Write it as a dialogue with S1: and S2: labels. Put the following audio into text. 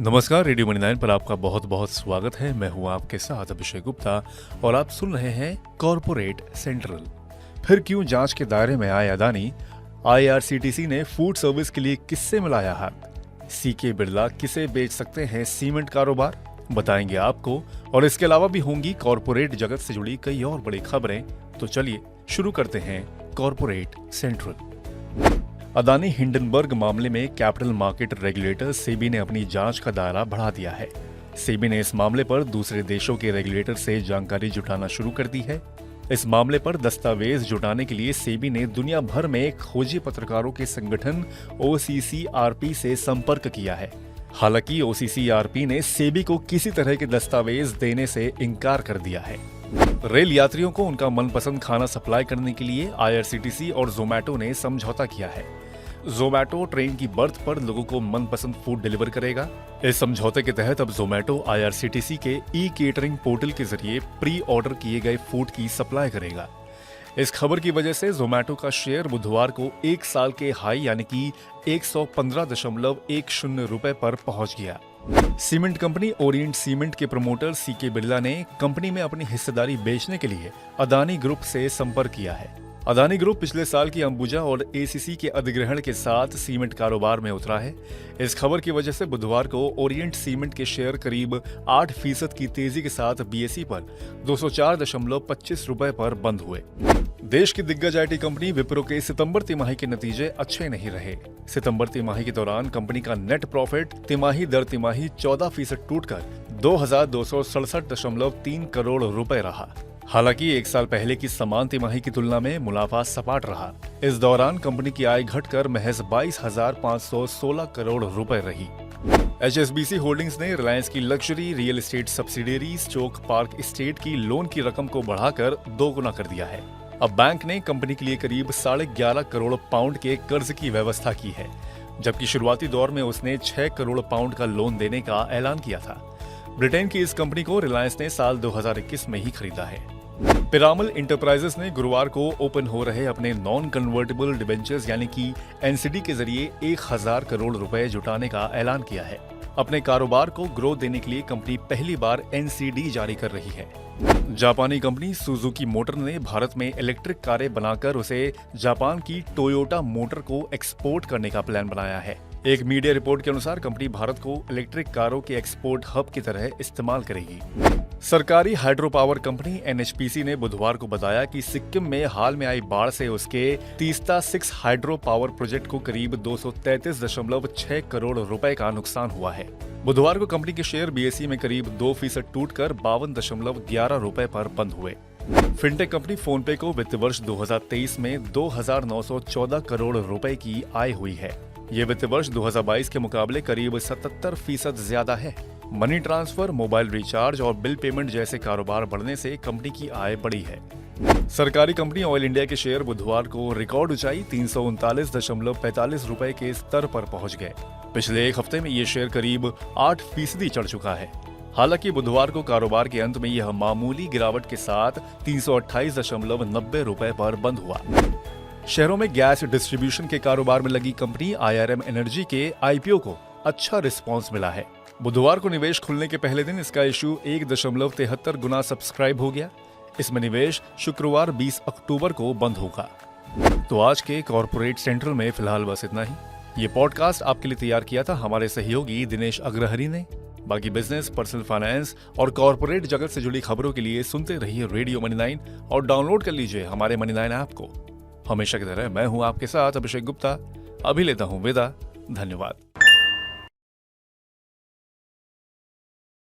S1: नमस्कार, radio money 9 पर आपका बहुत बहुत स्वागत है। मैं हूं आपके साथ अभिषेक गुप्ता और आप सुन रहे हैं कॉर्पोरेट सेंट्रल। फिर क्यों जांच के दायरे में आए अदानी? आईआरसीटीसी ने फूड सर्विस के लिए किससे मिलाया हाथ? सीके बिरला किसे बेच सकते हैं सीमेंट कारोबार? बताएंगे आपको। और इसके अलावा भी होंगी कॉर्पोरेट जगत से जुड़ी कई और बड़ी खबरें। तो चलिए शुरू करते हैं कॉर्पोरेट सेंट्रल। अदानी हिंडनबर्ग मामले में कैपिटल मार्केट रेगुलेटर सेबी ने अपनी जांच का दायरा बढ़ा दिया है। सेबी ने इस मामले पर दूसरे देशों के रेगुलेटर से जानकारी जुटाना शुरू कर दी है। इस मामले पर दस्तावेज जुटाने के लिए सेबी ने दुनिया भर में खोजी पत्रकारों के संगठन OCCRP से संपर्क किया है। हालांकि OCCRP ने सेबी को किसी तरह के दस्तावेज देने से इनकार कर दिया है। रेल यात्रियों को उनका मनपसंद खाना सप्लाई करने के लिए IRCTC और जोमैटो ने समझौता किया है। जोमैटो ट्रेन की बर्थ पर लोगों को मनपसंद फूड डिलीवर करेगा। इस समझौते के तहत अब जोमैटो IRCTC के ई-केटरिंग पोर्टल के जरिए प्री ऑर्डर किए गए फूड की सप्लाई करेगा। इस खबर की वजह से जोमैटो का शेयर बुधवार को 1 साल के हाई यानी कि 115.10 रुपए पर पहुंच गया। सीमेंट कंपनी ओरिएंट सीमेंट के प्रमोटर सीके बिरला ने कंपनी में अपनी हिस्सेदारी बेचने के लिए अदानी ग्रुप से संपर्क किया है। अदानी ग्रुप पिछले साल की अंबुजा और ACC के अधिग्रहण के साथ सीमेंट कारोबार में उतरा है। इस खबर की वजह से बुधवार को ओरिएंट सीमेंट के शेयर करीब 8% की तेजी के साथ BSE पर 204.25 रुपए पर बंद हुए। देश की दिग्गज IT कंपनी विप्रो के सितंबर तिमाही के नतीजे अच्छे नहीं रहे। सितंबर तिमाही के दौरान कंपनी का नेट प्रॉफिट तिमाही दर तिमाही 14% टूटकर 2,267.3 करोड़ रुपए रहा। हालांकि 1 साल पहले की समान तिमाही की तुलना में मुनाफा सपाट रहा। इस दौरान कंपनी की आय घटकर महज 22,516 करोड़ रुपए रही। HSBC होल्डिंग्स ने रिलायंस की luxury real estate subsidiary stock park estate की लोन की रकम को बढ़ाकर 2 गुना कर दिया है। अब बैंक ने कंपनी के लिए करीब 11.5 करोड़ पाउंड के कर्ज की व्यवस्था की है, जबकि शुरुआती दौर में उसने 6 करोड़ पाउंड का लोन देने का ऐलान किया था। ब्रिटेन की इस कंपनी को रिलायंस ने साल 2021 में ही खरीदा है। पिरामल इंटरप्राइजेस ने गुरुवार को ओपन हो रहे अपने नॉन कन्वर्टेबल डिबेंचर्स यानी कि NCD के जरिए 1000 करोड़ रुपए जुटाने का ऐलान किया है। अपने कारोबार को ग्रोथ देने के लिए कंपनी पहली बार NCD जारी कर रही है। जापानी कंपनी सुजुकी मोटर ने भारत में इलेक्ट्रिक कारें बनाकर उसे जापान की टोयोटा मोटर को एक्सपोर्ट करने का प्लान बनाया है। एक मीडिया रिपोर्ट के अनुसार कंपनी भारत को इलेक्ट्रिक कारों के एक्सपोर्ट हब की तरह इस्तेमाल करेगी। सरकारी हाइड्रो पावर कंपनी NHPC ने बुधवार को बताया कि सिक्किम में हाल में आई बाढ़ से उसके तीस्ता 6 हाइड्रो पावर प्रोजेक्ट को करीब 233.6 करोड़ रुपए का नुकसान हुआ है। बुधवार को कंपनी के शेयर BSE में करीब 2% टूटकर 52.11 रुपए पर बंद हुए। फिनटेक कंपनी फोनपे को वित्त वर्ष 2023 में 2,914 करोड़ रुपए की आय हुई है। ये वित्त वर्ष 2022 के मुकाबले करीब 77% ज्यादा है। मनी ट्रांसफर, मोबाइल रिचार्ज और बिल पेमेंट जैसे कारोबार बढ़ने से कंपनी की आय बढ़ी है। सरकारी कंपनी ऑयल इंडिया के शेयर बुधवार को रिकॉर्ड ऊंचाई 339.45 रुपए के स्तर पर पहुंच गए। पिछले एक हफ्ते में ये शेयर करीब 8% चढ़ चुका है। हालांकि बुधवार को कारोबार के अंत में यह मामूली गिरावट के साथ 328.90 रुपए पर बंद हुआ। शहरों में गैस डिस्ट्रीब्यूशन के कारोबार में लगी कंपनी IRM एनर्जी के IPO को अच्छा रिस्पांस मिला है। बुधवार को निवेश खुलने के पहले दिन इसका इशू 1.73 गुना सब्सक्राइब हो गया। इसमें निवेश शुक्रवार 20 अक्टूबर को बंद होगा। तो आज के कॉर्पोरेट सेंट्रल में फिलहाल बस इतना ही। ये पॉडकास्ट आपके लिए तैयार किया था हमारे सहयोगी दिनेश अग्रहरी ने। बाकी बिजनेस, पर्सनल फाइनेंस और कॉर्पोरेट जगत से जुड़ी खबरों के लिए सुनते रहिए रेडियो मनी 9 और डाउनलोड कर लीजिए हमारे मनी 9 ऐप को। हमेशा की तरह मैं हूं आपके साथ अभिषेक गुप्ता। अभी लेता हूं विदा। धन्यवाद।